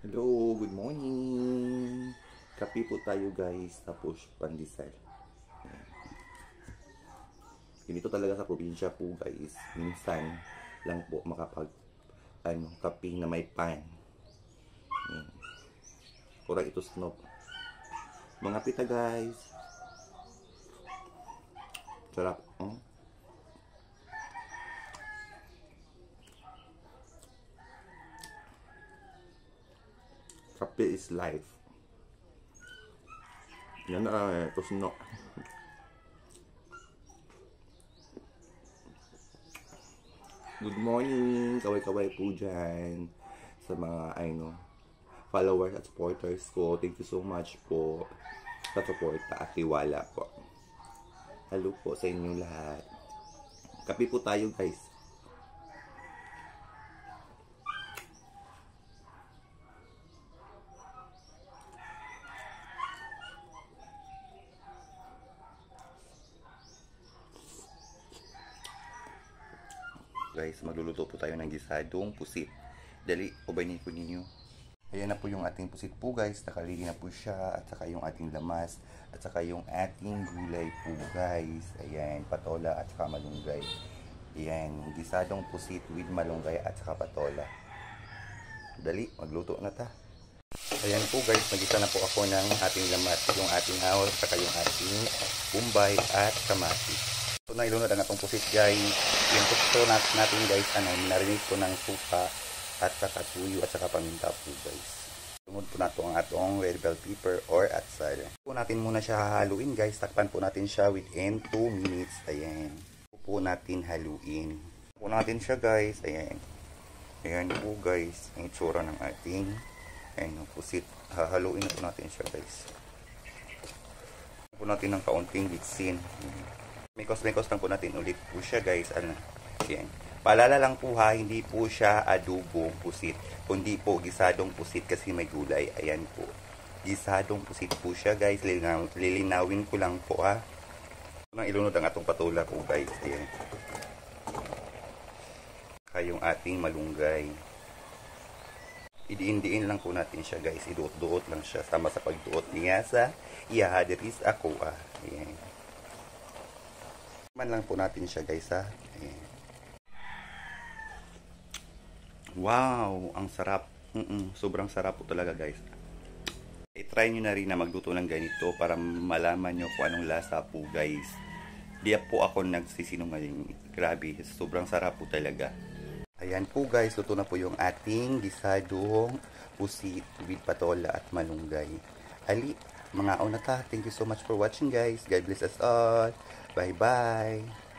Hello, good morning. Kape po tayo guys, tapos pandesal. Ganito talaga sa probinsya po guys. Minsan lang po makapag kape na may pan. Yan. Kurang ito snob. Mga pita guys. Sarap. Kape is life. Yan na ito snob. Good morning, kaway-kaway po dyan sa mga followers at supporters ko. Thank you so much po sa suporta at tiwala po. Hello po sa inyo lahat. Kape po tayo guys. Guys, magluluto po tayo ng gisadong pusit. Dali, ubayin po ninyo. Ayan na po yung ating pusit po guys. Nakalili na po siya. At saka yung ating lamas. At saka yung ating gulay po guys. Ayan, patola at saka malunggay. Ayan, gisadong pusit with malunggay at saka patola. Dali, magluto na ta. Ayan po guys, nagisa na po ako ng ating lamas. Yung ating hawal, at saka yung ating bumbay at kamatis. So, na ilunod ang atong pusit guys. Yung gusto natin guys, minarinate ko ng suka at saka tuyo at saka paminta po guys. Sunod po nato ang atong red bell pepper or atsal. Po natin muna siya hahaluin guys. Takpan po natin siya within 2 minutes. Ayan. Po natin haluin. Po natin siya guys. Ayan. Ayan po guys. Ang itsura ng ating pusit. Hahaluin na po natin siya guys. Po natin ng kaunting bitsin. Mekos lang po natin ulit po siya guys. Yan. Paalala lang po ha, hindi po siya adobong pusit, kundi po gisadong pusit kasi may gulay. Ayan po. Gisadong pusit po siya guys. Lilinawin ko lang po ha. Nang ilunod ang atong patola po guys. Ayan. Kayong ating malunggay. Idiin-diin lang po natin siya guys. Iduot-duot lang siya. Sama sa pagduot niya sa ihahadiris ako Ayan. Man lang po natin siya guys ha. Ayan. Wow, ang sarap. Sobrang sarap po talaga guys. I-try nyo na rin na magluto ng ganito para malaman nyo kung anong lasa po guys. Di po ako nagsisinungaling. Grabe, sobrang sarap po talaga. Ayan po guys, luto na po yung ating gisadong pusit with patola at malunggay. Ali, mga una ta. Thank you so much for watching guys. God bless us all. Bye bye.